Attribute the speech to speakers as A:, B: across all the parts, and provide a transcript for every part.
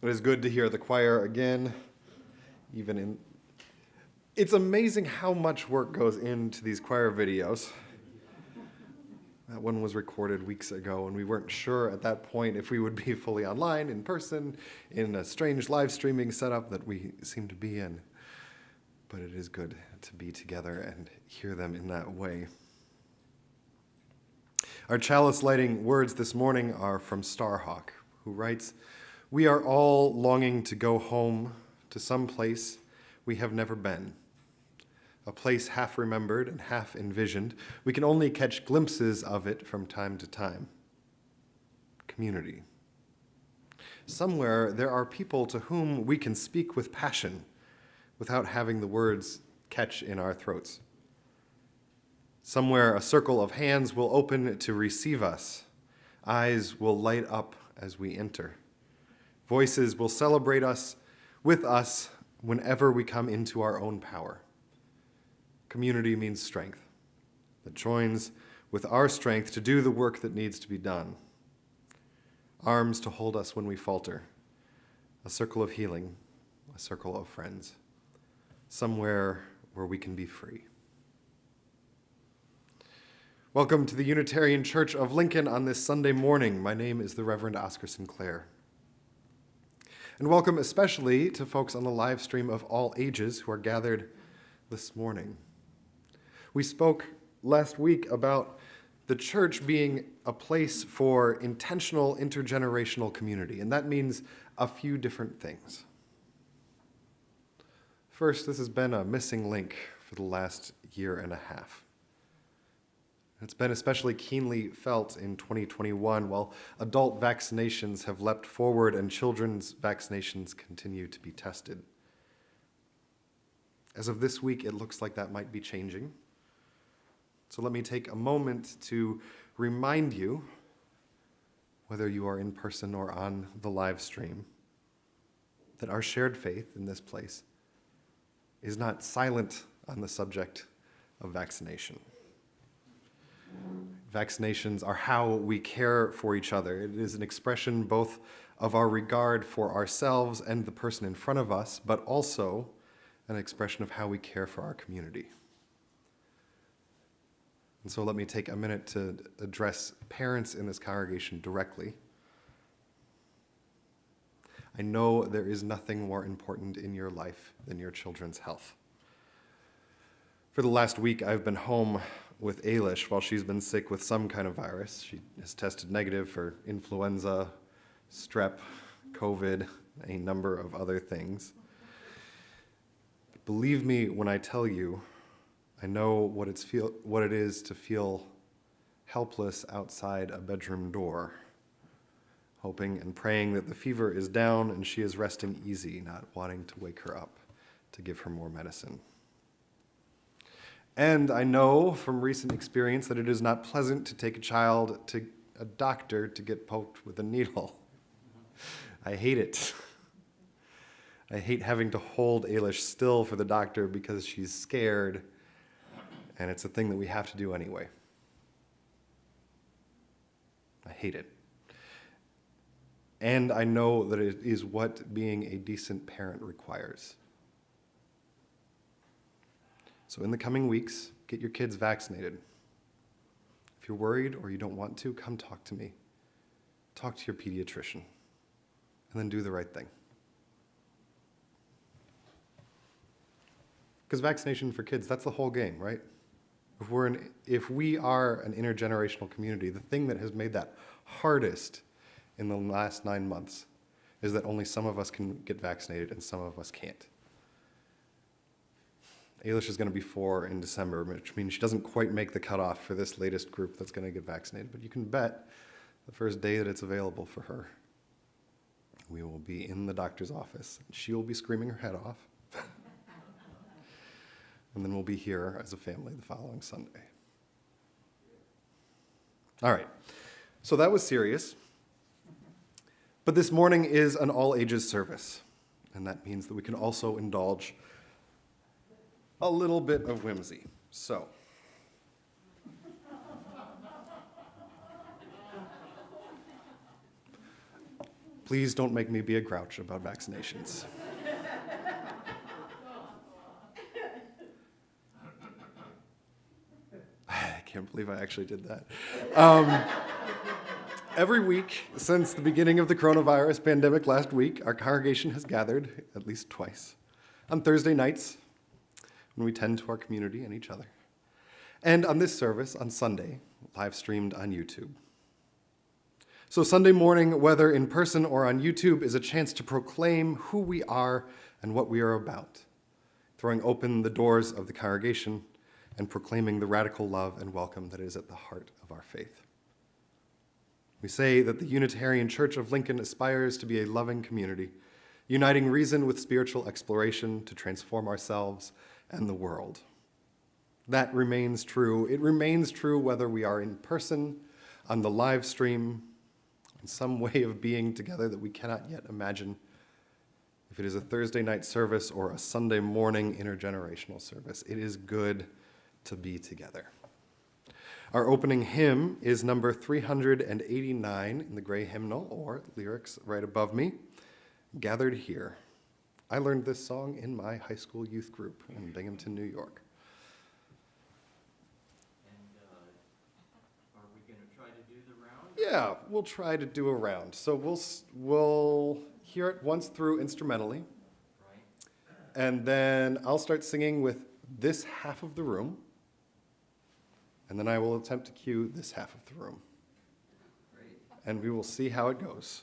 A: It is good to hear the choir again, It's amazing how much work goes into these choir videos. That one was recorded weeks ago, and we weren't sure at that point if we would be fully online, in person, in a strange live streaming setup that we seem to be in. But it is good to be together and hear them in that way. Our Chalice Lighting words this morning are from Starhawk, who writes, "We are all longing to go home to some place we have never been, a place half remembered and half envisioned. We can only catch glimpses of it from time to time. Community. Somewhere there are people to whom we can speak with passion without having the words catch in our throats. Somewhere a circle of hands will open to receive us. Eyes will light up as we enter. Voices will celebrate us with us whenever we come into our own power. Community means strength that joins with our strength to do the work that needs to be done. Arms to hold us when we falter. A circle of healing, a circle of friends. Somewhere where we can be free." Welcome to the Unitarian Church of Lincoln on this Sunday morning. My name is the Reverend Oscar Sinclair. And welcome especially to folks on the live stream of all ages who are gathered this morning. We spoke last week about the church being a place for intentional intergenerational community, and that means a few different things. First, this has been a missing link for the last year and a half. It's been especially keenly felt in 2021 while adult vaccinations have leapt forward and children's vaccinations continue to be tested. As of this week, it looks like that might be changing. So let me take a moment to remind you, whether you are in person or on the live stream, that our shared faith in this place is not silent on the subject of vaccination. Vaccinations are how we care for each other. It is an expression both of our regard for ourselves and the person in front of us, but also an expression of how we care for our community. And so let me take a minute to address parents in this congregation directly. I know there is nothing more important in your life than your children's health. For the last week, I've been home with Ailish while she's been sick with some kind of virus. She has tested negative for influenza, strep, COVID, a number of other things. But believe me when I tell you, I know what it is to feel helpless outside a bedroom door, hoping and praying that the fever is down and she is resting easy, not wanting to wake her up to give her more medicine. And I know from recent experience that it is not pleasant to take a child to a doctor to get poked with a needle. I hate it. I hate having to hold Ailish still for the doctor because she's scared, and it's a thing that we have to do anyway. I hate it. And I know that it is what being a decent parent requires. So in the coming weeks, get your kids vaccinated. If you're worried or you don't want to, come talk to me. Talk to your pediatrician, and then do the right thing. Because vaccination for kids, that's the whole game, right? If we are an intergenerational community, the thing that has made that hardest in the last 9 months is that only some of us can get vaccinated and some of us can't. Ailish is going to be 4 in December, which means she doesn't quite make the cutoff for this latest group that's going to get vaccinated. But you can bet the first day that it's available for her, we will be in the doctor's office. She will be screaming her head off. And then we'll be here as a family the following Sunday. All right, so that was serious. But this morning is an all-ages service, and that means that we can also indulge a little bit of whimsy. So, please don't make me be a grouch about vaccinations. I can't believe I actually did that. Every week since the beginning of the coronavirus pandemic last week, our congregation has gathered at least twice on Thursday nights when we tend to our community and each other, and on this service on Sunday, live streamed on YouTube. So Sunday morning, whether in person or on YouTube, is a chance to proclaim who we are and what we are about, throwing open the doors of the congregation and proclaiming the radical love and welcome that is at the heart of our faith. We say that the Unitarian Church of Lincoln aspires to be a loving community, uniting reason with spiritual exploration to transform ourselves and the world. That remains true. It remains true whether we are in person, on the live stream, in some way of being together that we cannot yet imagine, if it is a Thursday night service or a Sunday morning intergenerational service. It is good to be together. Our opening hymn is number 389 in the gray hymnal, or lyrics right above me, Gathered Here. I learned this song in my high school youth group in Binghamton, New York.
B: And are we going to try to do the round?
A: Yeah, we'll try to do a round. So we'll hear it once through instrumentally.
B: Right.
A: And then I'll start singing with this half of the room. And then I will attempt to cue this half of the room.
B: Great.
A: And we will see how it goes.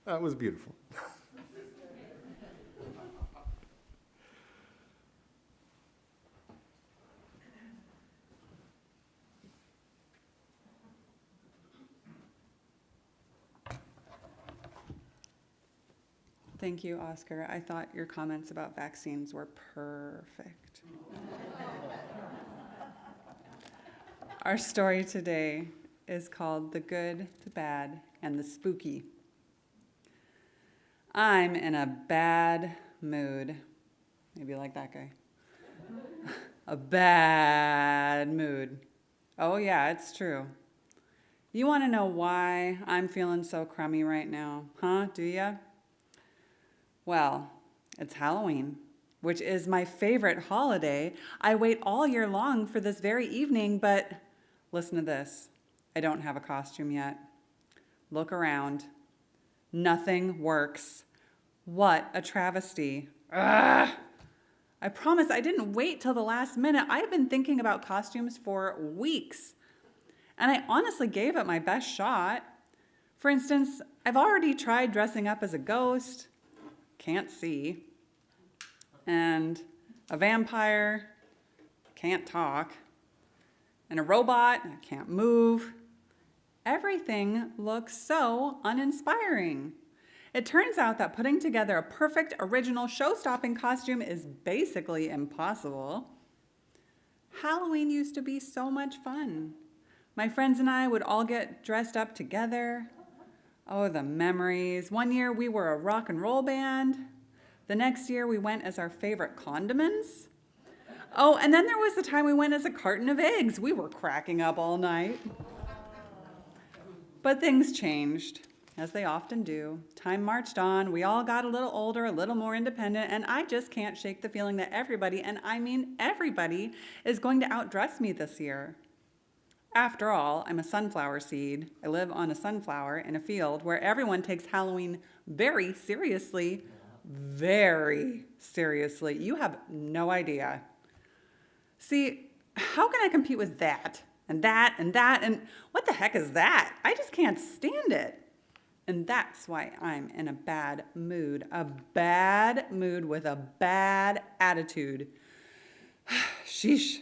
A: That was beautiful.
C: Thank you, Oscar. I thought your comments about vaccines were perfect. Our story today is called The Good, the Bad, and the Spooky. I'm in a bad mood. Maybe you like that guy. A bad mood. Oh yeah, it's true. You want to know why I'm feeling so crummy right now, huh? Do ya? Well, it's Halloween, which is my favorite holiday. I wait all year long for this very evening, but listen to this. I don't have a costume yet. Look around. Nothing works. What a travesty. Ugh. I promise I didn't wait till the last minute. I've been thinking about costumes for weeks. And I honestly gave it my best shot. For instance, I've already tried dressing up as a ghost, can't see, and a vampire, can't talk, and a robot, can't move. Everything looks so uninspiring. It turns out that putting together a perfect, original, show-stopping costume is basically impossible. Halloween used to be so much fun. My friends and I would all get dressed up together. Oh, the memories. One year we were a rock and roll band. The next year we went as our favorite condiments. Oh, and then there was the time we went as a carton of eggs. We were cracking up all night. But things changed, as they often do. Time marched on. We all got a little older, a little more independent, and I just can't shake the feeling that everybody, and I mean everybody, is going to outdress me this year. After all, I'm a sunflower seed. I live on a sunflower in a field where everyone takes Halloween very seriously. Very seriously. You have no idea. See, how can I compete with that? And that, and that, and what the heck is that? I just can't stand it. And that's why I'm in a bad mood with a bad attitude. Sheesh.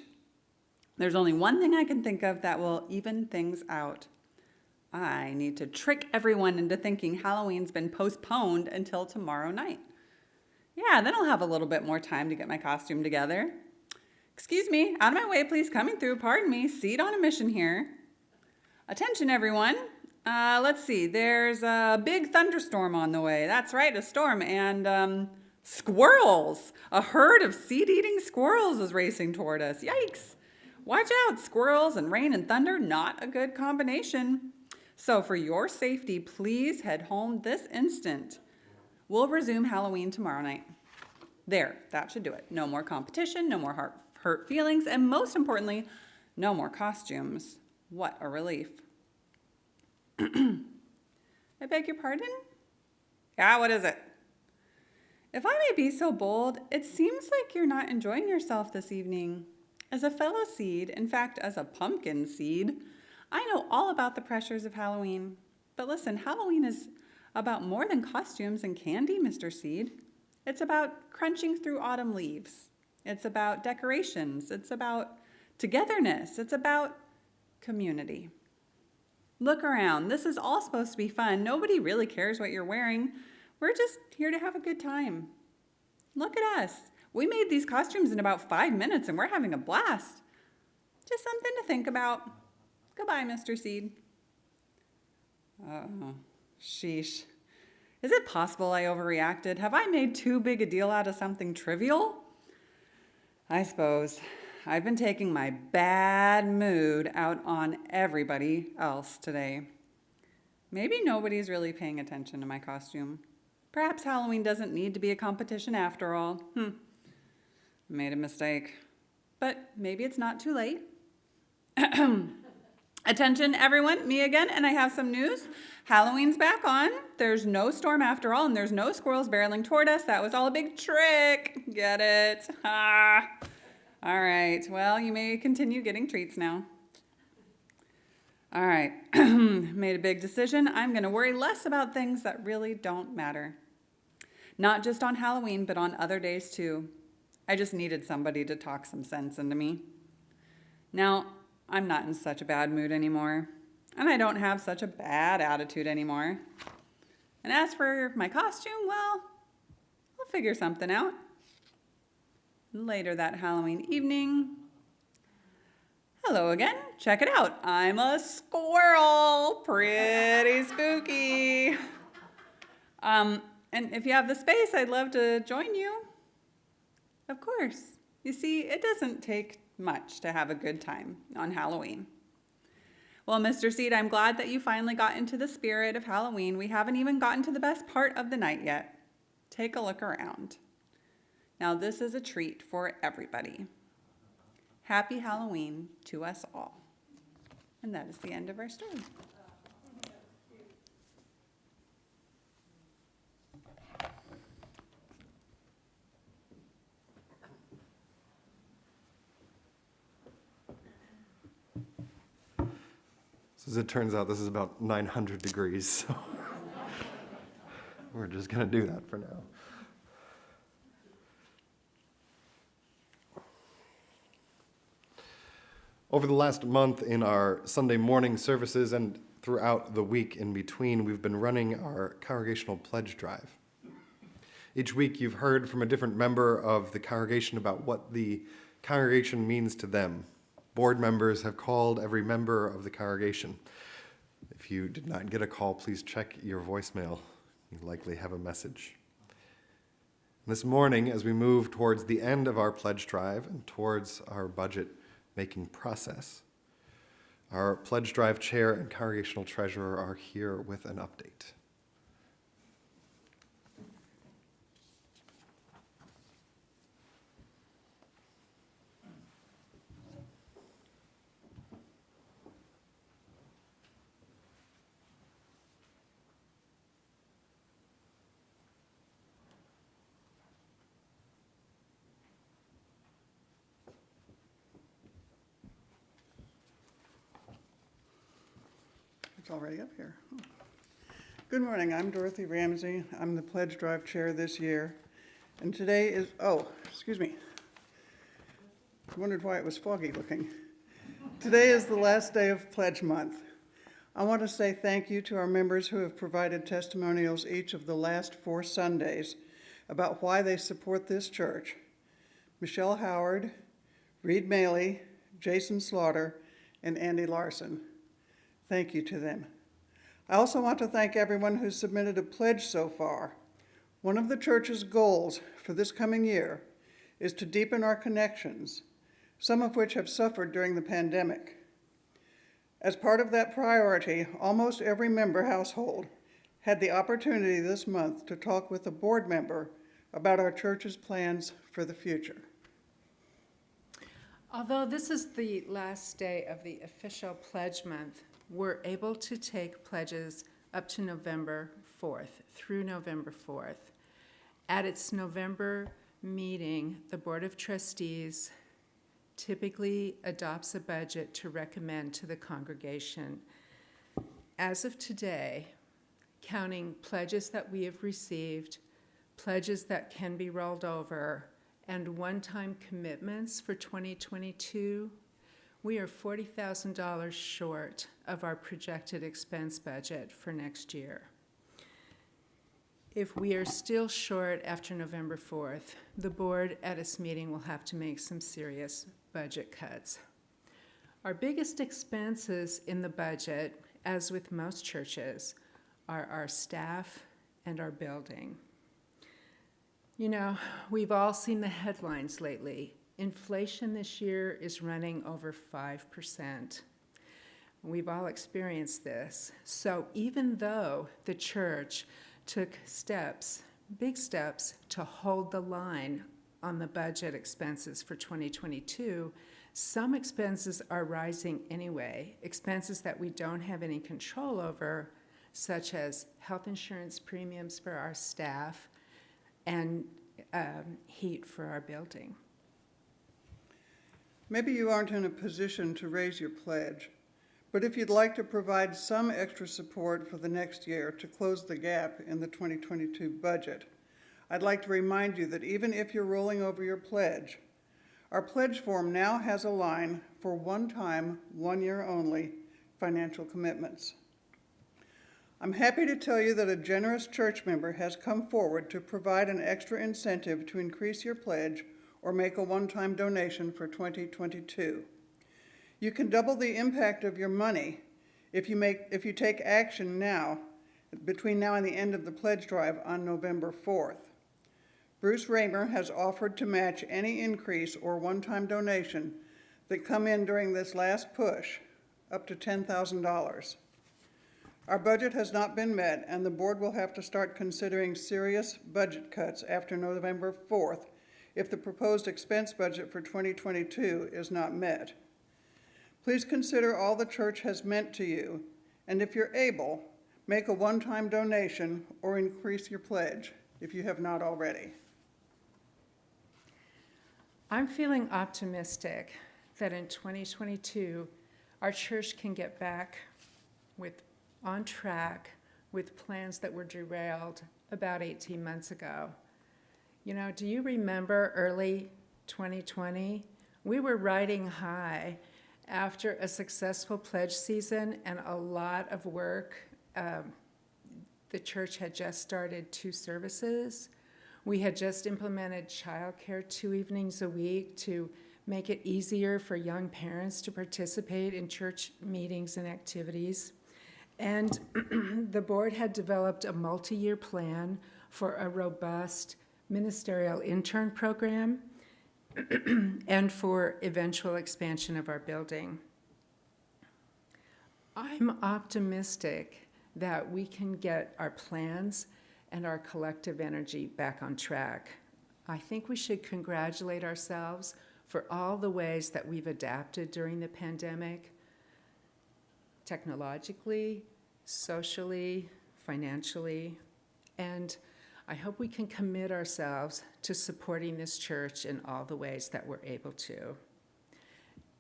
C: There's only one thing I can think of that will even things out. I need to trick everyone into thinking Halloween's been postponed until tomorrow night. Yeah, then I'll have a little bit more time to get my costume together. Excuse me, out of my way, please, coming through, pardon me, seat on a mission here. Attention, everyone. Let's see, there's a big thunderstorm on the way. That's right, a storm, and squirrels. A herd of seed-eating squirrels is racing toward us. Yikes. Watch out, squirrels and rain and thunder, not a good combination. So for your safety, please head home this instant. We'll resume Halloween tomorrow night. There, that should do it. No more competition, no more hurt feelings, and most importantly, no more costumes. What a relief. I beg your pardon? Yeah, what is it? If I may be so bold, it seems like you're not enjoying yourself this evening. As a fellow seed, in fact, as a pumpkin seed, I know all about the pressures of Halloween. But listen, Halloween is about more than costumes and candy, Mr. Seed. It's about crunching through autumn leaves. It's about decorations. It's about togetherness. It's about community. Look around. This is all supposed to be fun. Nobody really cares what you're wearing. We're just here to have a good time. Look at us. We made these costumes in about 5 minutes and we're having a blast. Just something to think about. Goodbye, Mr. Seed. Oh, sheesh. Is it possible I overreacted? Have I made too big a deal out of something trivial? I suppose. I've been taking my bad mood out on everybody else today. Maybe nobody's really paying attention to my costume. Perhaps Halloween doesn't need to be a competition after all. Made a mistake. But maybe it's not too late. Attention, everyone, me again, and I have some news. Halloween's back on. There's no storm after all, and there's no squirrels barreling toward us. That was all a big trick. Get it? Ha! All right, well, you may continue getting treats now. All right, made a big decision. I'm going to worry less about things that really don't matter. Not just on Halloween, but on other days too. I just needed somebody to talk some sense into me. Now, I'm not in such a bad mood anymore, and I don't have such a bad attitude anymore. And as for my costume, well, figure something out. Later that Halloween evening, hello again, check it out. I'm a squirrel, pretty spooky. And if you have the space, I'd love to join you. Of course. You see, it doesn't take much to have a good time on Halloween. Well, Mr. Seed, I'm glad that you finally got into the spirit of Halloween. We haven't even gotten to the best part of the night yet. Take a look around. Now, this is a treat for everybody. Happy Halloween to us all. And that is the end of our story.
A: So as it turns out, this is about 900 degrees, so we're just going to do that for now. Over the last month in our Sunday morning services and throughout the week in between, we've been running our congregational pledge drive. Each week you've heard from a different member of the congregation about what the congregation means to them. Board members have called every member of the congregation. If you did not get a call, please check your voicemail. You likely have a message. This morning, as we move towards the end of our pledge drive and towards our budget making process, our pledge drive chair and congregational treasurer are here with an update.
D: It's already up here. Good morning, I'm Dorothy Ramsey. I'm the Pledge Drive Chair this year. And today is, excuse me. I wondered why it was foggy looking. Today is the last day of Pledge Month. I want to say thank you to our members who have provided testimonials each of the last 4 Sundays about why they support this church. Michelle Howard, Reed Maley, Jason Slaughter, and Andy Larson. Thank you to them. I also want to thank everyone who submitted a pledge so far. One of the church's goals for this coming year is to deepen our connections, some of which have suffered during the pandemic. As part of that priority, almost every member household had the opportunity this month to talk with a board member about our church's plans for the future.
E: Although this is the last day of the official pledge month, we're able to take pledges up to November 4th, through November 4th. At its November meeting, the Board of Trustees typically adopts a budget to recommend to the congregation. As of today, counting pledges that we have received, pledges that can be rolled over, and one-time commitments for 2022, we are $40,000 short of our projected expense budget for next year. If we are still short after November 4th, the board at its meeting will have to make some serious budget cuts. Our biggest expenses in the budget, as with most churches, are our staff and our building. You know, we've all seen the headlines lately. Inflation this year is running over 5%. We've all experienced this. So even though the church took steps, big steps, to hold the line on the budget expenses for 2022, some expenses are rising anyway, expenses that we don't have any control over, such as health insurance premiums for our staff and heat for our building.
D: Maybe you aren't in a position to raise your pledge, but if you'd like to provide some extra support for the next year to close the gap in the 2022 budget, I'd like to remind you that even if you're rolling over your pledge, our pledge form now has a line for one-time, one-year only financial commitments. I'm happy to tell you that a generous church member has come forward to provide an extra incentive to increase your pledge or make a one-time donation for 2022. You can double the impact of your money if you take action now, between now and the end of the pledge drive on November 4th. Bruce Raymer has offered to match any increase or one-time donation that come in during this last push, up to $10,000. Our budget has not been met, and the board will have to start considering serious budget cuts after November 4th if the proposed expense budget for 2022 is not met. Please consider all the church has meant to you, and if you're able, make a one-time donation or increase your pledge if you have not already.
E: I'm feeling optimistic that in 2022, our church can get back on track with plans that were derailed about 18 months ago. You know, do you remember early 2020? We were riding high after a successful pledge season and a lot of work. The church had just started 2 services. We had just implemented childcare 2 evenings a week to make it easier for young parents to participate in church meetings and activities. And the board had developed a multi-year plan for a robust ministerial intern program and for eventual expansion of our building. I'm optimistic that we can get our plans and our collective energy back on track. I think we should congratulate ourselves for all the ways that we've adapted during the pandemic, technologically, socially, financially, and I hope we can commit ourselves to supporting this church in all the ways that we're able to.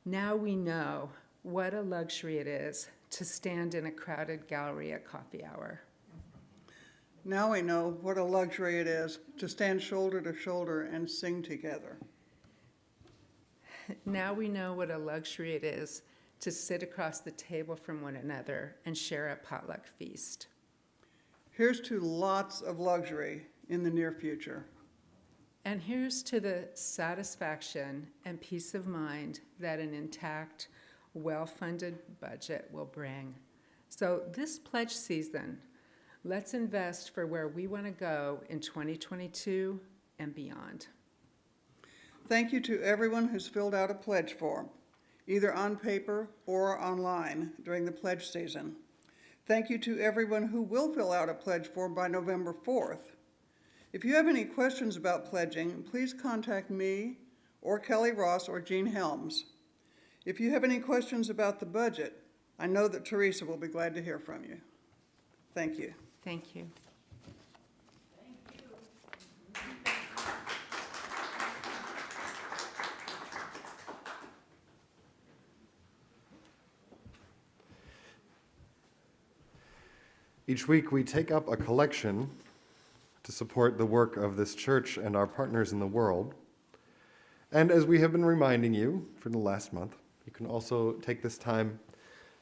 E: Now we know what a luxury it is to stand in a crowded gallery at coffee hour.
D: Now we know what a luxury it is to stand shoulder to shoulder and sing together.
E: Now we know what a luxury it is to sit across the table from one another and share a potluck feast.
D: Here's to lots of luxury in the near future.
E: And here's to the satisfaction and peace of mind that an intact, well-funded budget will bring. So this pledge season, let's invest for where we want to go in 2022 and beyond.
D: Thank you to everyone who's filled out a pledge form, either on paper or online during the pledge season. Thank you to everyone who will fill out a pledge form by November 4th. If you have any questions about pledging, please contact me or Kelly Ross or Jean Helms. If you have any questions about the budget, I know that Theresa will be glad to hear from you. Thank you.
E: Thank you.
A: Each week we take up a collection to support the work of this church and our partners in the world. And as we have been reminding you for the last month, you can also take this time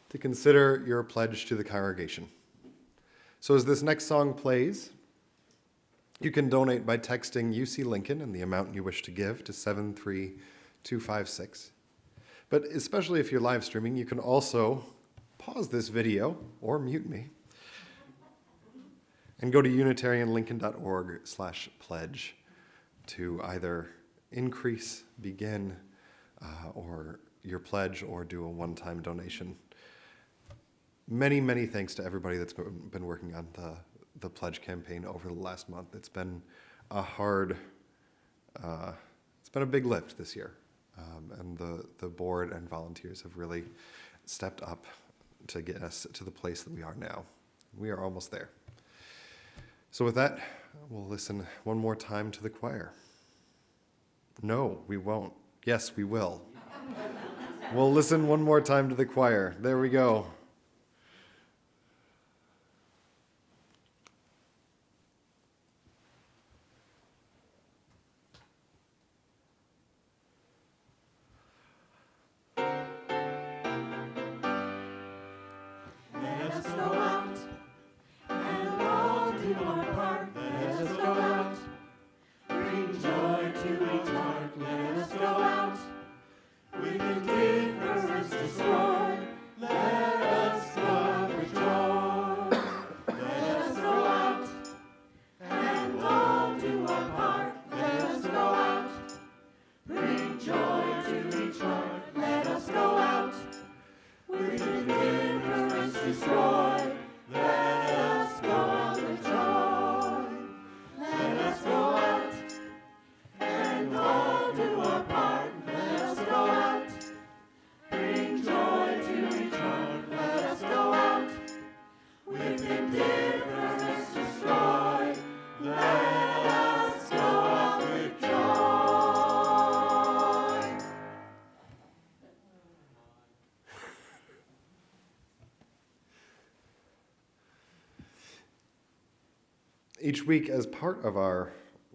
A: to consider your pledge to the congregation. So as this next song plays, you can donate by texting UC Lincoln and the amount you wish to give to 73256. But especially if you're live streaming, you can also pause this video or mute me and go to unitarianlincoln.org/pledge to either increase, begin, or your pledge, or do a one-time donation. Many, many thanks to everybody that's been working on the pledge campaign over the last month. It's been a hard, it's been a big lift this year. And the board and volunteers have really stepped up to get us to the place that we are now. We are almost there. So with that, we'll listen one more time to the choir. No, we won't. Yes, we will. We'll listen one more time to the choir. There we go.
F: Let us go out
A: Each week, as part of our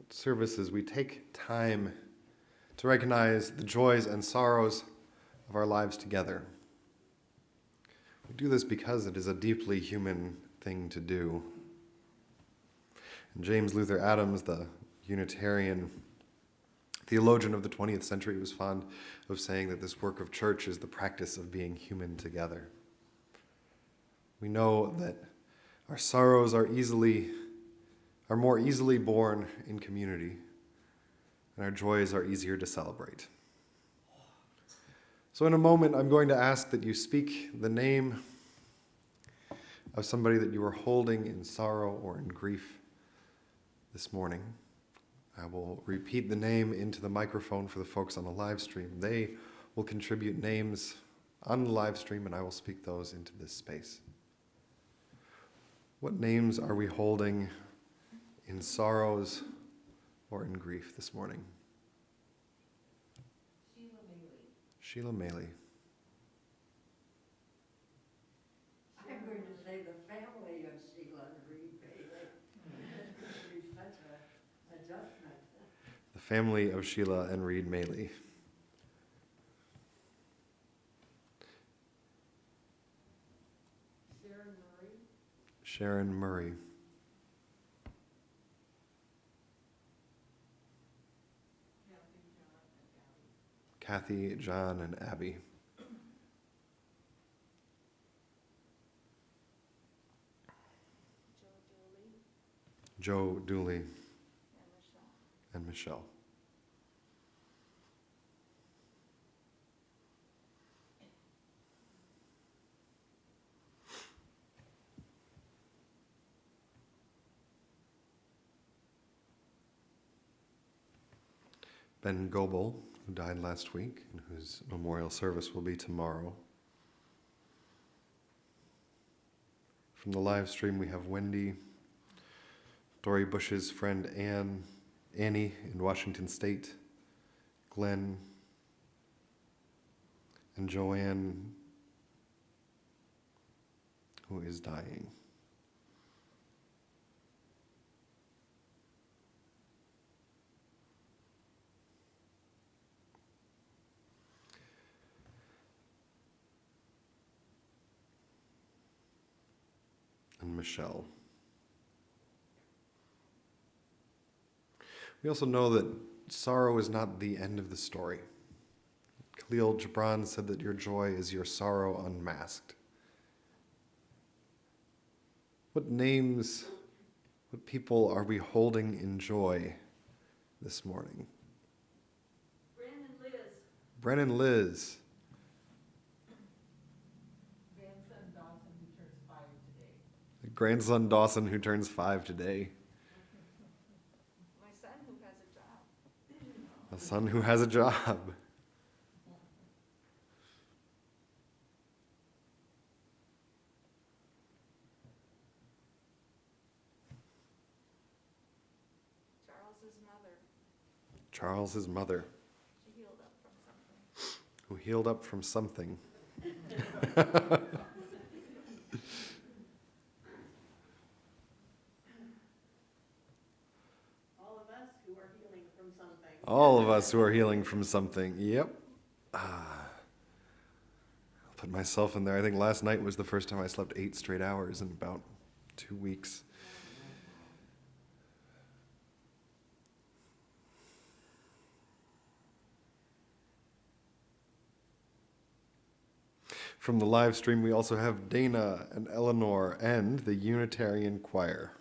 A: services, we take time to recognize the joys and sorrows of our lives together. We do this because it is a deeply human thing to do. And James Luther Adams, the Unitarian theologian of the 20th century, was fond of saying that this work of church is the practice of being human together. We know that our sorrows are more easily borne in community, and our joys are easier to celebrate. So in a moment, I'm going to ask that you speak the name of somebody that you are holding in sorrow or in grief this morning. I will repeat the name into the microphone for the folks on the live stream. They will contribute names on the live stream, and I will speak those into this space. What names are we holding in sorrows or in grief this morning? Sheila Maley.
F: I'm going to say the family of Sheila and Reed Bailey. It's going to be such an adjustment.
A: The family of Sheila and Reed Maley. Sharon Murray. Kathy, John, and Abby. Joe Dooley. And Michelle. Ben Goebel, who died last week, and whose memorial service will be tomorrow. From the live stream, we have Wendy, Dory Bush's friend Annie in Washington State, Glenn, and Joanne, who is dying. And Michelle. We also know that sorrow is not the end of the story. Khalil Gibran said that your joy is your sorrow unmasked. What names, what people are we holding in joy this morning? Brennan Liz. Grandson Dawson, who turns 5 today.
F: My son who has a job.
A: A son who has a job. Charles's mother.
F: She healed up from something.
A: Who healed up from something. All of us who are healing from something. Yep. I'll put myself in there. I think last night was the first time I slept 8 straight hours in about 2 weeks. From the live stream, we also have Dana and Eleanor and the Unitarian Choir.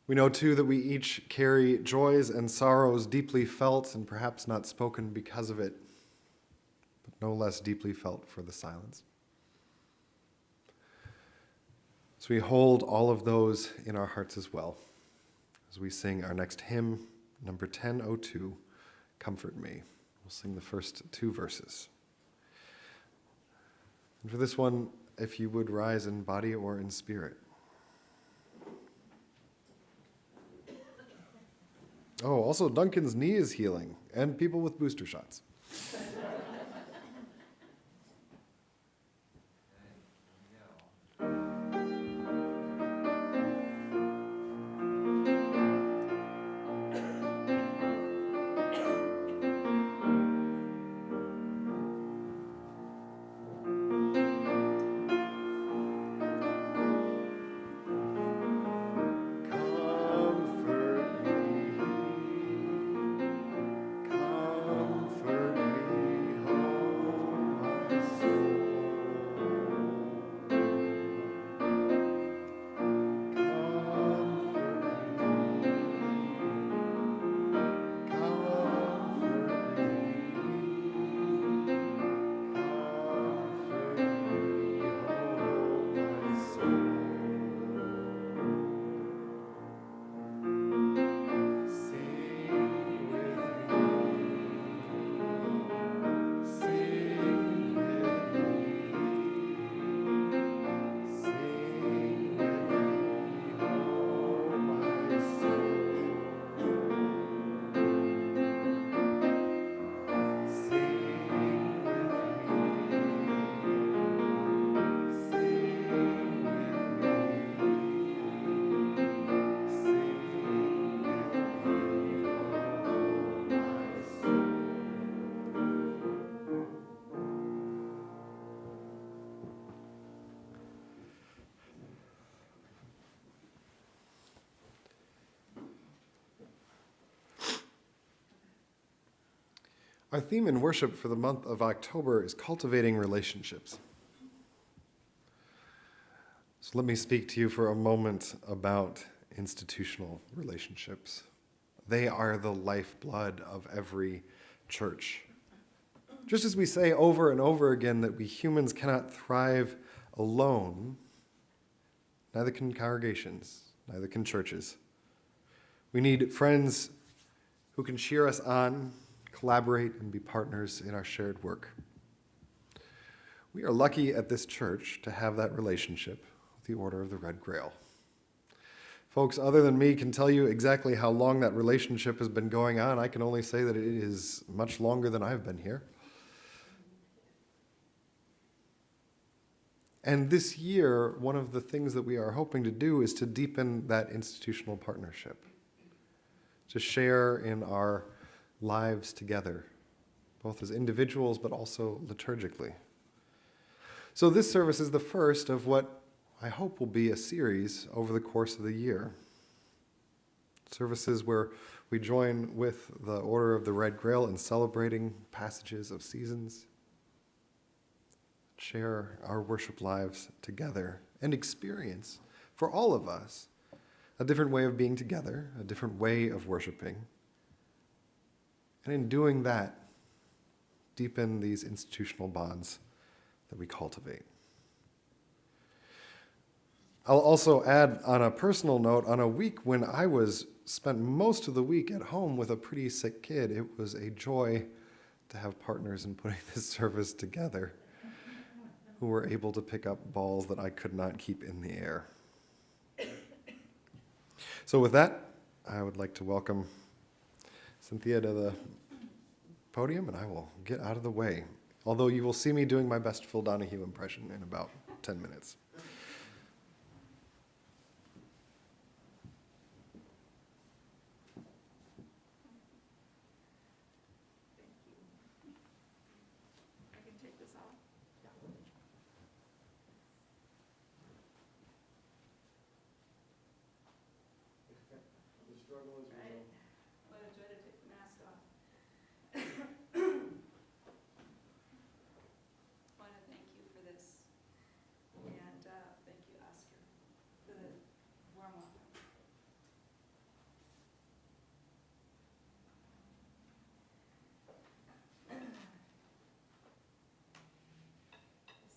A: We know, too, that we each carry joys and sorrows deeply felt and perhaps not spoken because of it, but no less deeply felt for the silence. So we hold all of those in our hearts as well as we sing our next hymn, number 1002, Comfort Me. We'll sing the first 2 verses. And for this one, if you would rise in body or in spirit. Oh, also Duncan's knee is healing, and people with booster shots. Our theme in worship for the month of October is cultivating relationships. So let me speak to you for a moment about institutional relationships. They are the lifeblood of every church. Just as we say over and over again that we humans cannot thrive alone, neither can congregations, neither can churches. We need friends who can cheer us on, collaborate, and be partners in our shared work. We are lucky at this church to have that relationship with the Order of the Red Grail. Folks other than me can tell you exactly how long that relationship has been going on. I can only say that it is much longer than I've been here. And this year, one of the things that we are hoping to do is to deepen that institutional partnership, to share in our lives together, both as individuals but also liturgically. So this service is the first of what I hope will be a series over the course of the year. Services where we join with the Order of the Red Grail in celebrating passages of seasons, share our worship lives together, and experience, for all of us, a different way of being together, a different way of worshiping. And in doing that, deepen these institutional bonds that we cultivate. I'll also add, on a personal note, on a week when I spent most of the week at home with a pretty sick kid, it was a joy to have partners in putting this service together who were able to pick up balls that I could not keep in the air. So with that, I would like to welcome Cynthia to the podium, and I will get out of the way. Although you will see me doing my best Phil Donahue impression in about 10 minutes.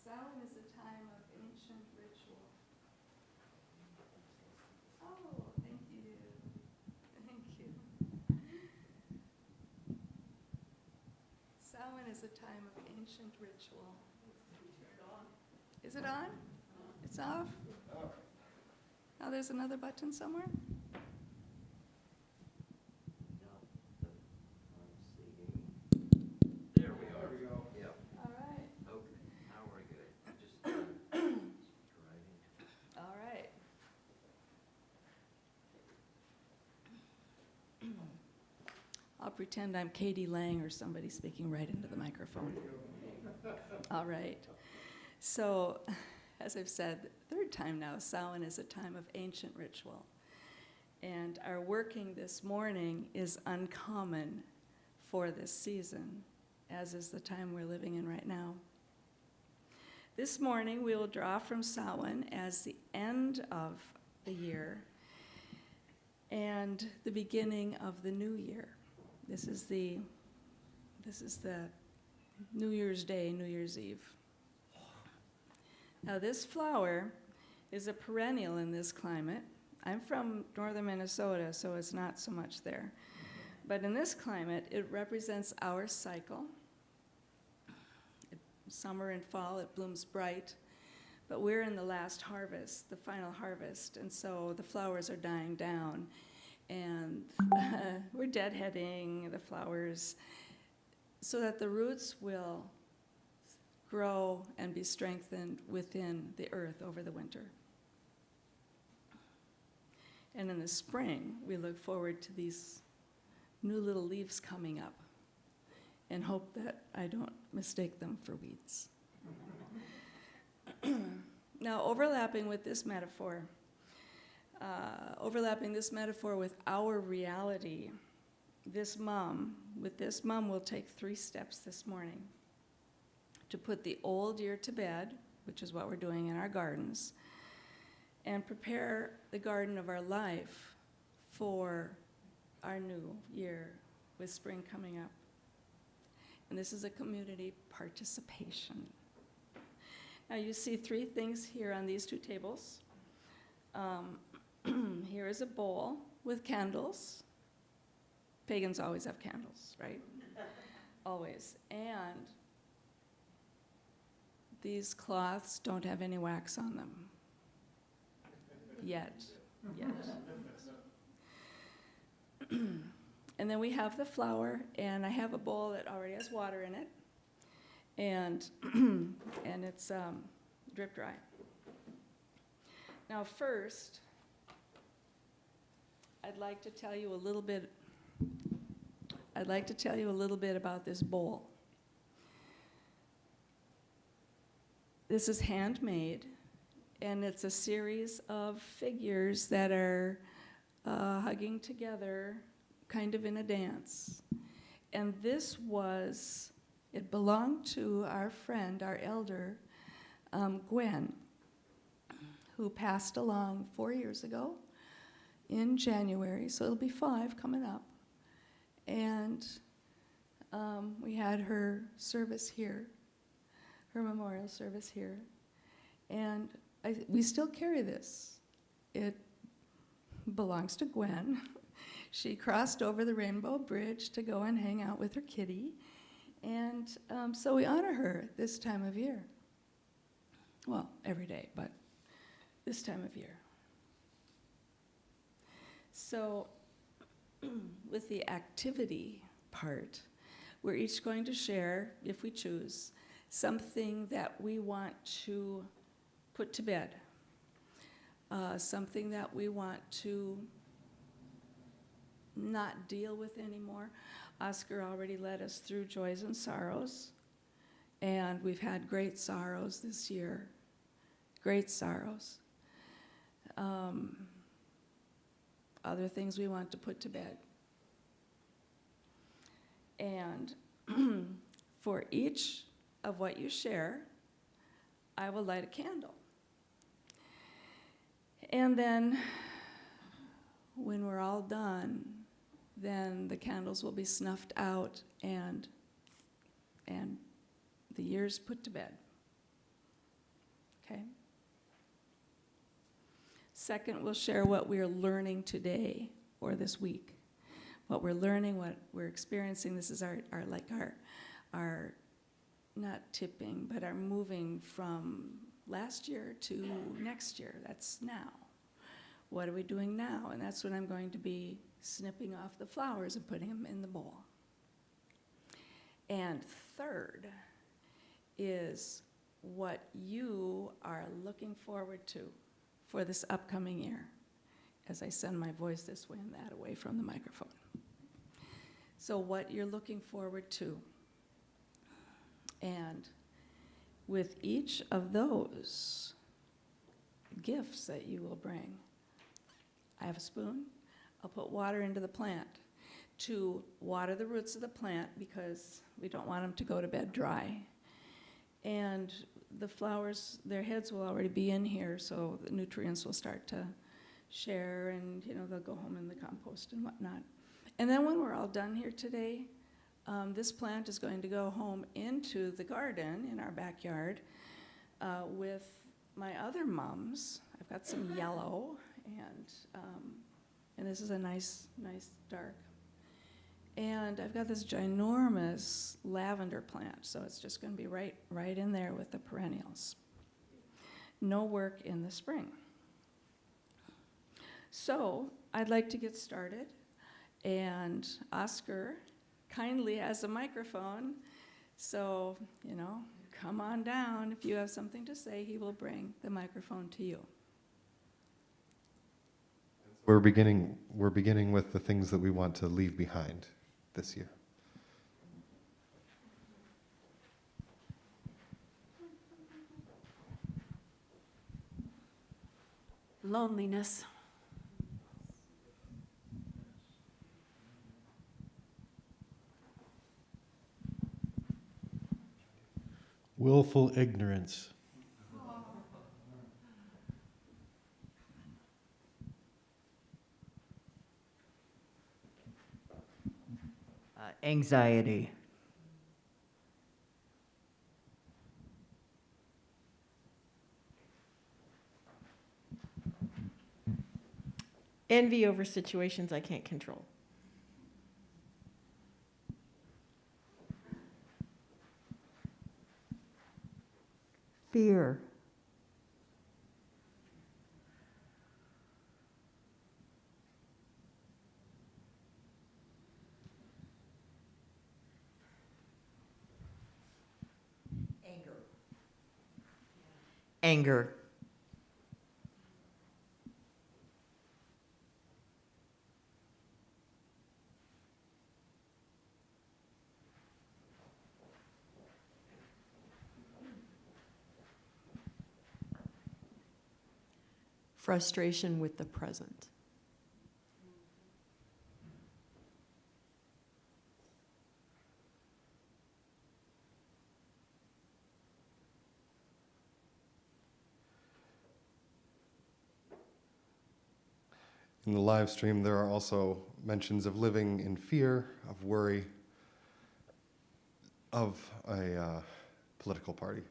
E: Samhain is a time of ancient ritual. Oh, thank you. Thank you. Samhain is a time of ancient ritual. Is it on? It's off? Oh, there's another button somewhere?
B: There we are. There we go. Yeah.
E: All right.
B: Okay, now we're good. Just driving.
E: All right. I'll pretend I'm Katie Lang or somebody speaking right into the microphone. All right. So, as I've said, third time now, Samhain is a time of ancient ritual. And our working this morning is uncommon for this season, as is the time we're living in right now. This morning, we will draw from Samhain as the end of the year and the beginning of the new year. This is the New Year's Day, New Year's Eve. Now, this flower is a perennial in this climate. I'm from northern Minnesota, so it's not so much there. But in this climate, it represents our cycle. Summer and fall, it blooms bright. But we're in the last harvest, the final harvest, and so the flowers are dying down. And we're deadheading the flowers so that the roots will grow and be strengthened within the earth over the winter. And in the spring, we look forward to these new little leaves coming up and hope that I don't mistake them for weeds. Now, overlapping this metaphor with our reality
G: this mom will take 3 steps this morning to put the old year to bed, which is what we're doing in our gardens, and prepare the garden of our life for our new year with spring coming up. And this is a community participation. Now you see 3 things here on these 2 tables. Here is a bowl with candles. Pagans always have candles, right? Always. And these cloths don't have any wax on them. Yet. And then we have the flour, and I have a bowl that already has water in it, and it's drip dry. Now first, I'd like to tell you a little bit about this bowl. This is handmade, and it's a series of figures that are hugging together, kind of in a dance. And it belonged to our friend, our elder, Gwen, who passed along 4 years ago in January, so it'll be 5 coming up. And we had her service here, her memorial service here. And we still carry this. It belongs to Gwen. She crossed over the Rainbow Bridge to go and hang out with her kitty. And so we honor her this time of year. Well, every day, but this time of year. So with the activity part, we're each going to share, if we choose, something that we want to put to bed, something that we want to not deal with anymore. Oscar already led us through joys and sorrows, and we've had great sorrows this year, great sorrows. Other things we want to put to bed. And for each of what you share, I will light a candle. And then when we're all done, then the candles will be snuffed out and the year's put to bed. Okay? Second, we'll share what we're learning today or this week. What we're learning, what we're experiencing. This is our not tipping, but our moving from last year to next year. That's now. What are we doing now? And that's when I'm going to be snipping off the flowers and putting them in the bowl. And third is what you are looking forward to for this upcoming year, as I send my voice this way and that away from the microphone. So what you're looking forward to. And with each of those gifts that you will bring, I have a spoon. I'll put water into the plant to water the roots of the plant because we don't want them to go to bed dry. And the flowers, their heads will already be in here, so the nutrients will start to share, and they'll go home in the compost and whatnot. And then when we're all done here today, this plant is going to go home into the garden in our backyard with my other mums. I've got some yellow, and this is a nice dark. And I've got this ginormous lavender plant, so it's just going to be right in there with the perennials. No work in the spring. So I'd like to get started, and Oscar kindly has a microphone, so, come on down. If you have something to say, he will bring the microphone to you.
A: We're beginning with the things that we want to leave behind this year.
H: Loneliness. willful ignorance.
B: Anxiety.
I: Envy over situations I can't control.
F: Fear.
B: Anger.
I: Frustration with the present.
A: In the live stream, there are also mentions of living in fear, of worry, of a political party.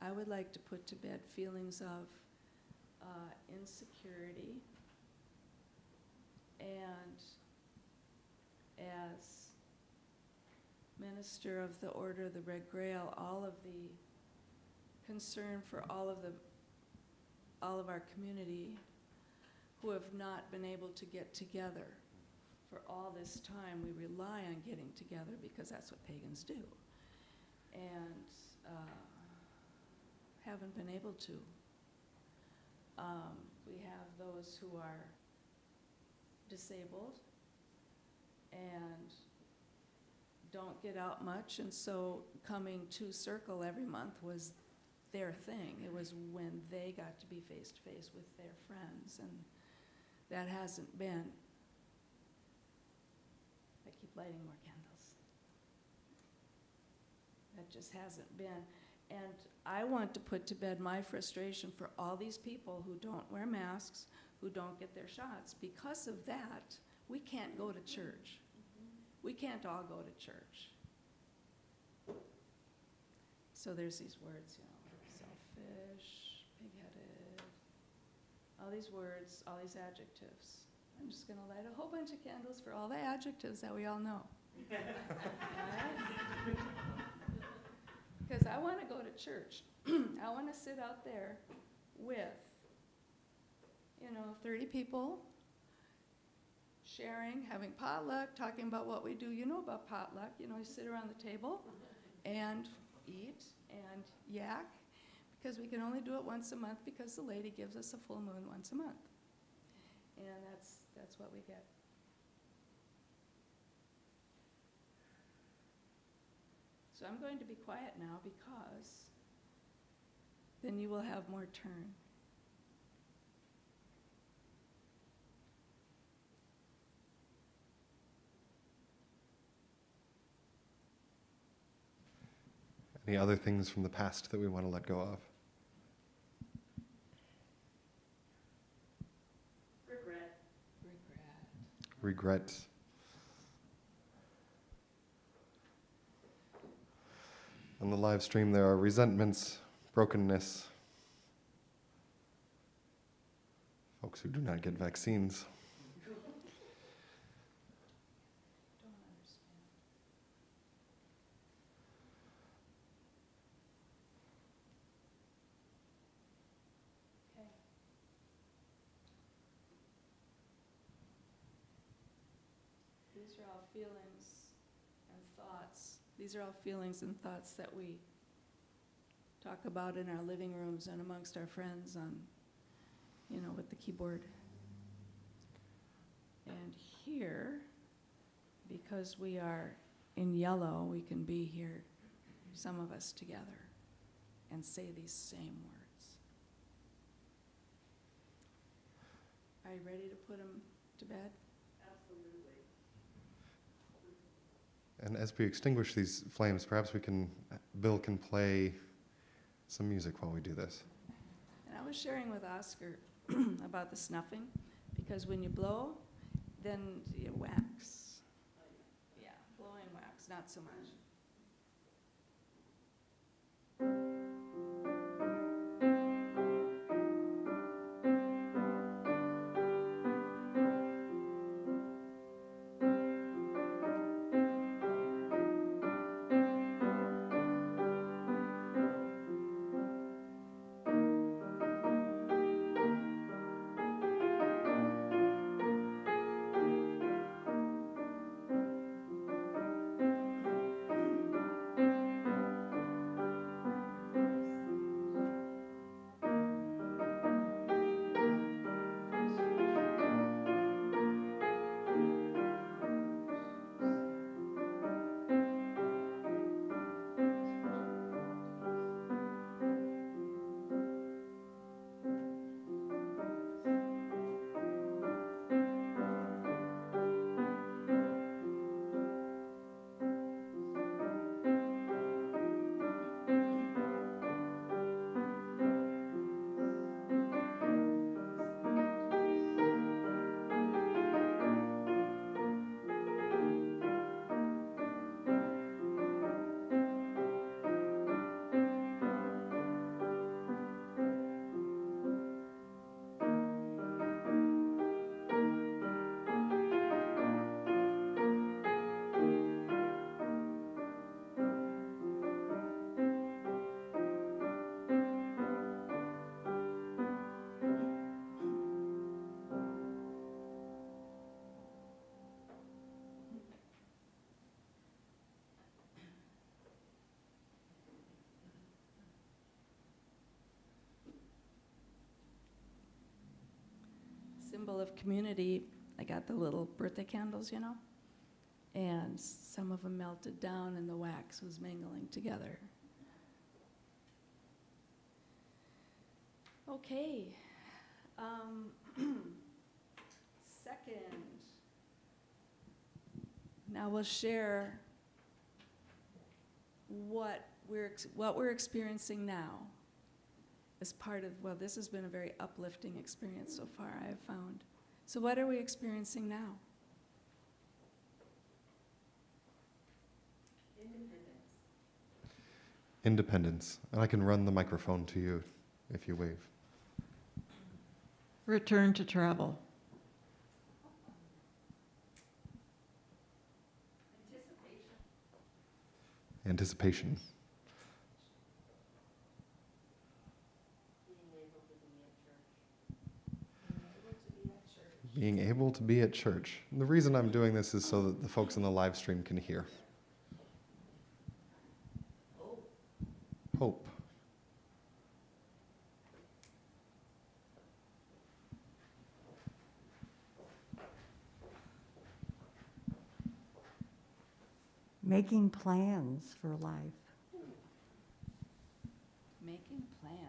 G: I would like to put to bed feelings of insecurity, and as minister of the Order of the Red Grail, all of the concern for all of our community who have not been able to get together. For all this time, we rely on getting together because that's what pagans do. And haven't been able to. We have those who are disabled and don't get out much, and so coming to Circle every month was their thing. It was when they got to be face to face with their friends, and that hasn't been. I keep lighting more candles. That just hasn't been. And I want to put to bed my frustration for all these people who don't wear masks, who don't get their shots. Because of that, we can't go to church. We can't all go to church. So there's these words, you know, selfish, pig-headed, all these words, all these adjectives. I'm just going to light a whole bunch of candles for all the adjectives that we all know. Because I want to go to church. I want to sit out there with, 30 people, sharing, having potluck, talking about what we do. You know about potluck. You sit around the table and eat and yak, because we can only do it once a month because the lady gives us a full moon once a month. And that's what we get. So I'm going to be quiet now, because then you will have more turn.
A: Any other things from the past that we want to let go of? Regret. On the live stream, there are resentments, brokenness, folks who do not get vaccines.
G: Don't understand. Okay. These are all feelings and thoughts. These are all feelings and thoughts that we talk about in our living rooms and amongst our friends on, with the keyboard. And here because we are in yellow, we can be here, some of us together, and say these same words. Are you ready to put them to bed?
A: And as we extinguish these flames, perhaps Bill can play some music while we do this.
G: And I was sharing with Oscar about the snuffing, because when you blow, then you wax. Yeah, blowing wax, not so much. Symbol of community, I got the little birthday candles, you know, and some of them melted down and the wax was mingling together. Okay. Second, now we'll share what we're experiencing now as part of, well, this has been a very uplifting experience so far, I have found. So what are we experiencing now?
A: Independence. And I can run the microphone to you if you wave.
I: Return to travel.
A: Anticipation. Being able to be at church. And the reason I'm doing this is so that the folks in the live stream can hear. Hope.
F: Making plans for life.
G: Making plans.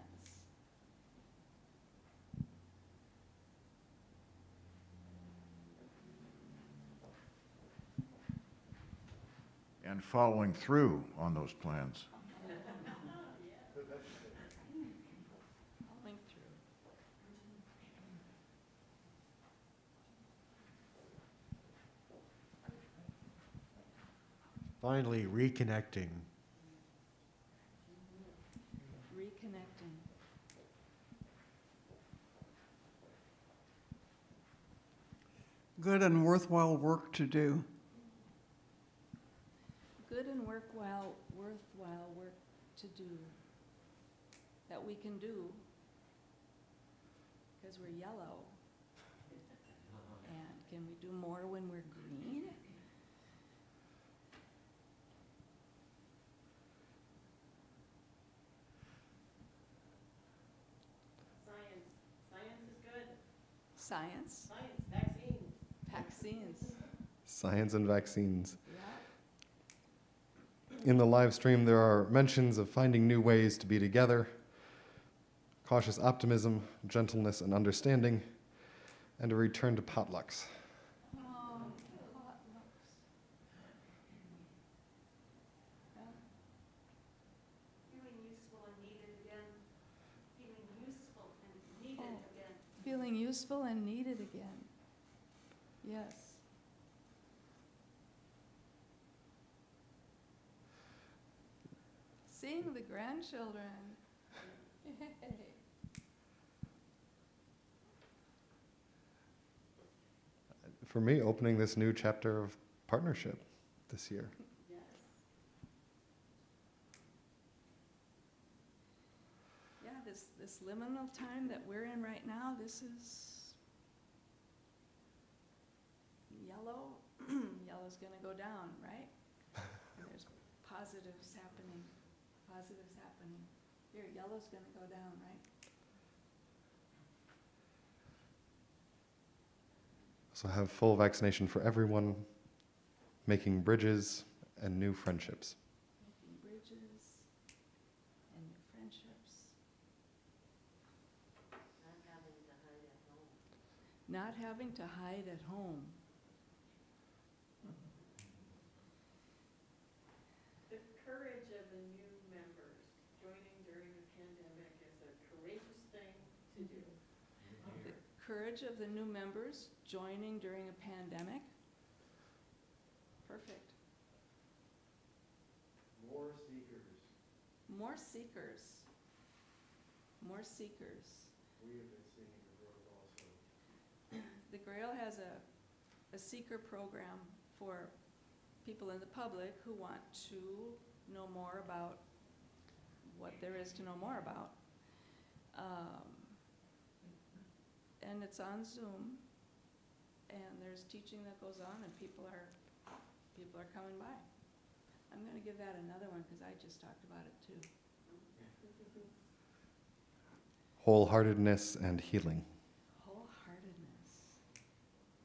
H: And following through on those plans.
G: Following through.
J: Finally, reconnecting.
G: Reconnecting.
D: Good and worthwhile work to do.
G: Good and worthwhile work to do that we can do because we're yellow. And can we do more when we're green?
K: Science is good.
G: Science.
K: Science, vaccines.
G: Vaccines.
A: Science and vaccines.
G: Yeah.
A: In the live stream, there are mentions of finding new ways to be together, cautious optimism, gentleness, and understanding, and a return to potlucks.
G: Oh, potlucks. Yeah.
F: Feeling useful and needed again. Feeling useful and needed
G: Oh.
F: again.
G: Feeling useful and needed again. Yes. Seeing the grandchildren. Yay.
A: For me, opening this new chapter of partnership this year.
G: Yes. Yeah, this liminal time that we're in right now, this is yellow. Yellow's gonna go down, right? And there's positives happening. Positives happening. Here, yellow's gonna go down, right?
A: So have full vaccination for everyone, making bridges and new friendships.
G: Making bridges and new friendships.
F: Not having to hide at home.
G: Not having to hide at home.
F: The courage of the new members joining during the pandemic is a courageous thing to do.
G: The courage of the new members joining during a pandemic. Perfect.
B: More seekers.
G: More seekers. More seekers.
B: We have been seeing the growth also.
G: The Grail has a seeker program for people in the public who want to know more about what there is to know more about. And it's on Zoom, and there's teaching that goes on, and people are coming by. I'm gonna give that another one, because I just talked about it too.
A: Wholeheartedness and healing.
G: Wholeheartedness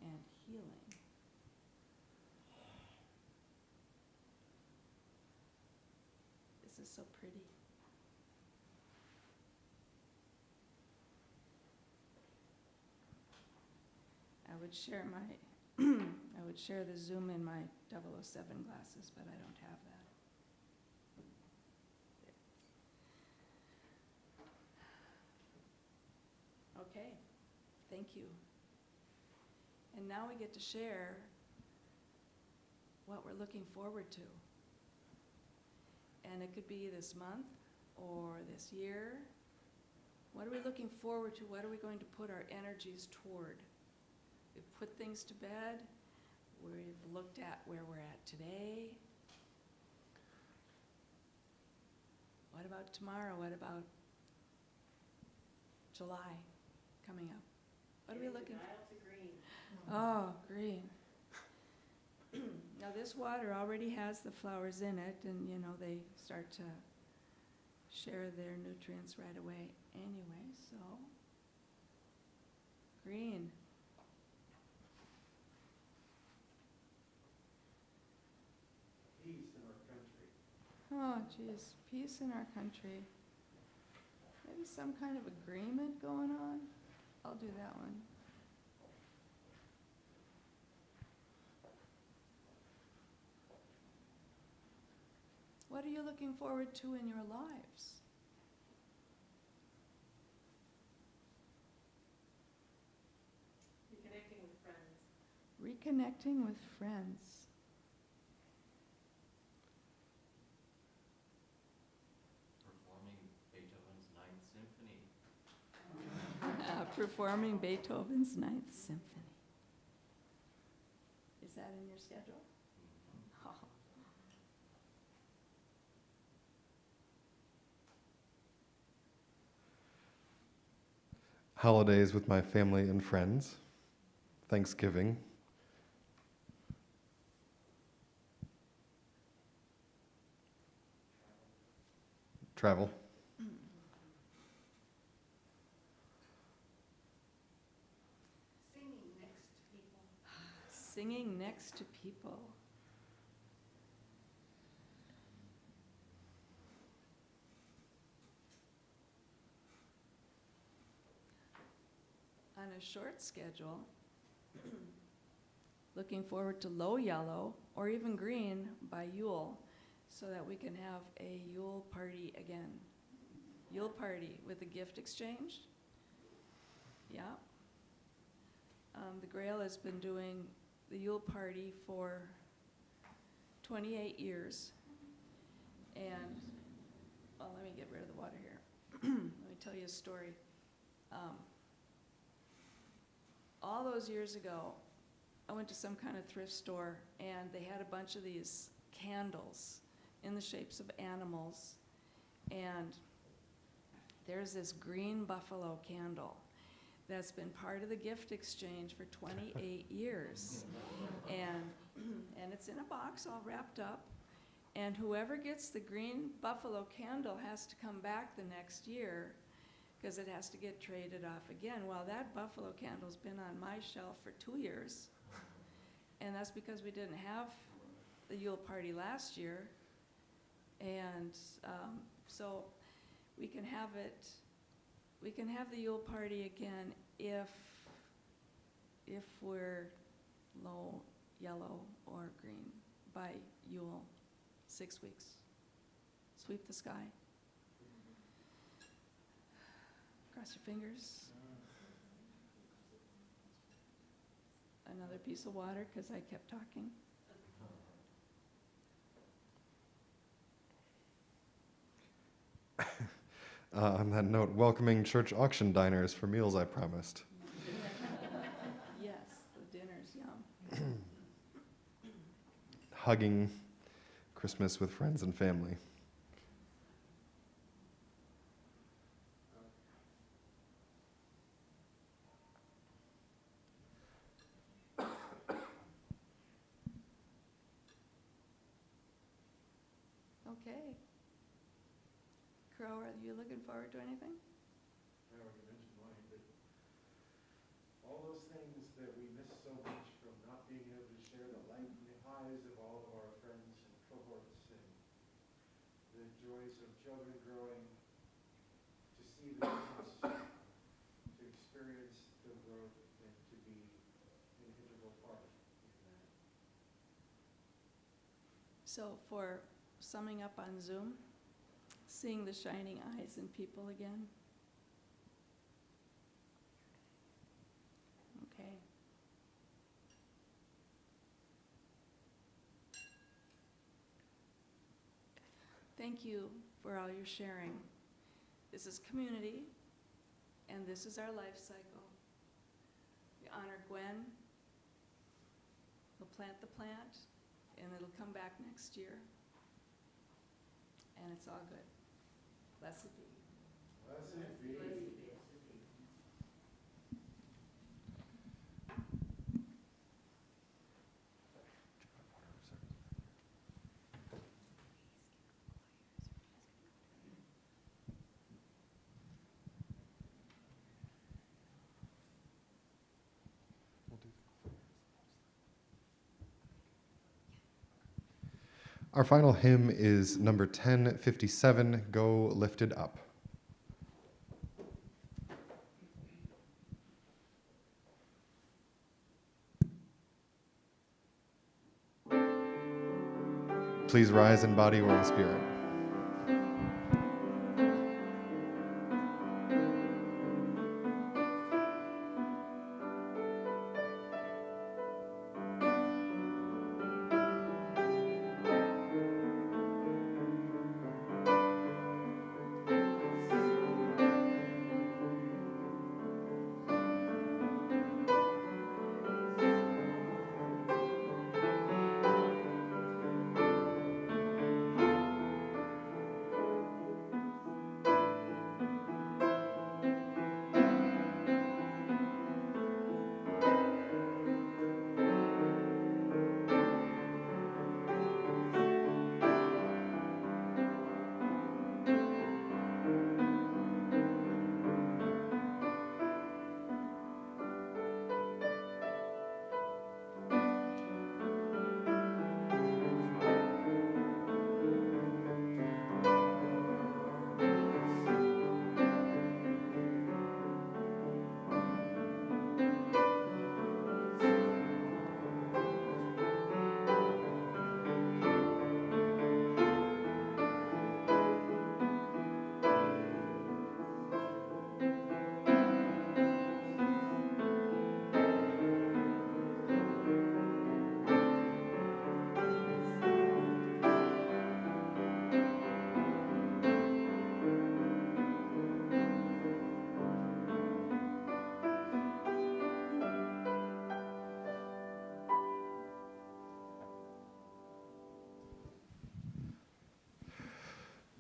G: and healing. This is so pretty. I would share I would share the Zoom in my 007 glasses, but I don't have that. Okay, thank you. And now we get to share what we're looking forward to. And it could be this month or this year. What are we looking forward to? What are we going to put our energies toward? We've put things to bed. We've looked at where we're at today. What about tomorrow? What about July coming up? What are we looking for?
F: Dial to green.
G: Oh, green. Now this water already has the flowers in it, and you know, they start to share their nutrients right away anyway, so. Green.
B: Peace in our country.
G: Oh, geez, peace in our country. Maybe some kind of agreement going on? I'll do that one. What are you looking forward to in your lives?
F: Reconnecting with friends.
G: Reconnecting with friends.
B: Performing Beethoven's Ninth Symphony.
G: Performing Beethoven's Ninth Symphony. Is that in your schedule? Oh.
A: Holidays with my family and friends. Thanksgiving. Travel.
F: Singing next to people.
G: singing next to people. On a short schedule, looking forward to low yellow or even green by Yule so that we can have a Yule party again. Yule party with a gift exchange. Yeah. The Grail has been doing the Yule party for 28 years. And, well, let me get rid of the water here. Let me tell you a story. All those years ago, I went to some kind of thrift store, and they had a bunch of these candles in the shapes of animals. And there's this green buffalo candle that's been part of the gift exchange for 28 years. And it's in a box all wrapped up. And whoever gets the green buffalo candle has to come back the next year because it has to get traded off again. Well, that buffalo candle's been on my shelf for 2 years. And that's because we didn't have the Yule party last year. And so we can have the Yule party again if we're low yellow or green by Yule, 6 weeks. Sweep the sky. Cross your fingers. Another piece of water because I kept talking.
A: On that note, welcoming church auction diners for meals I promised.
G: Yes, the dinner's yum.
A: Hugging Christmas with friends and family.
G: Okay. Crow, are you looking forward to anything?
J: I already mentioned mine, but all those things that we miss so much from not being able to share the light and the highs of all of our friends and cohorts, and the joys of children growing, to see the difference, to experience the growth, and to be an integral part in that.
G: So for summing up on Zoom, seeing the shining eyes in people again. Okay. Thank you for all your sharing. This is community, and this is our life cycle. We honor Gwen. We'll plant the plant, and it'll come back next year. And it's all good. Blessed be.
J: Blessed be.
A: Our final hymn is number 1057, Go Lifted Up. Please rise in body or in spirit.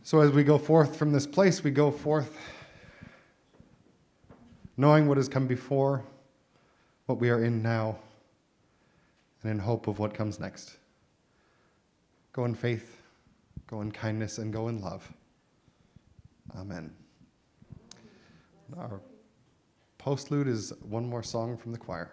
A: So as we go forth from this place, we go forth knowing what has come before, what we are in now, and in hope of what comes next. Go in faith, go in kindness, and go in love. Amen. Our postlude is one more song from the choir.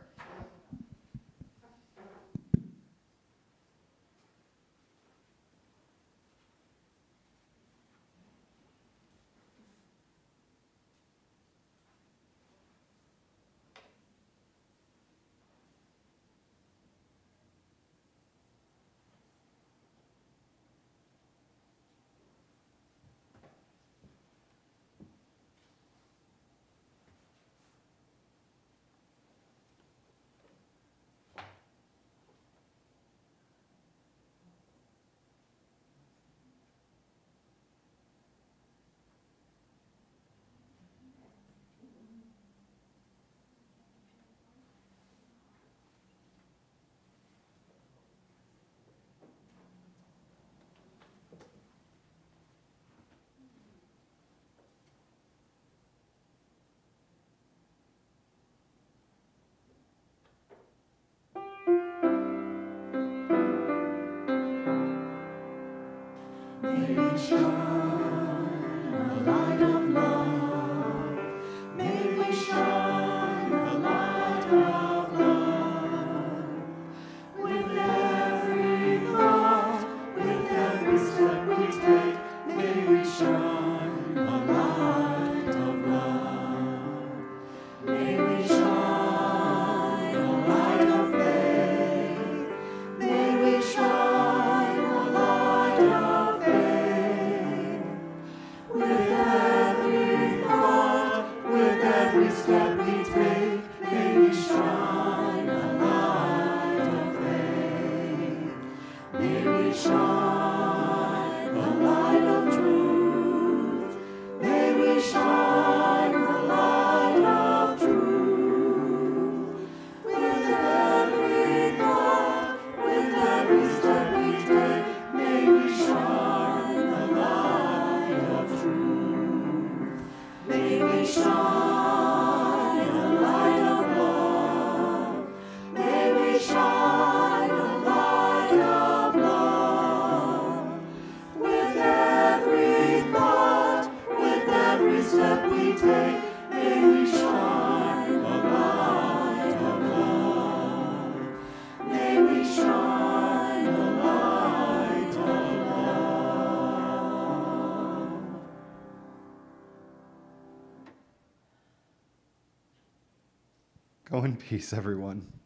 A: Go in peace, everyone.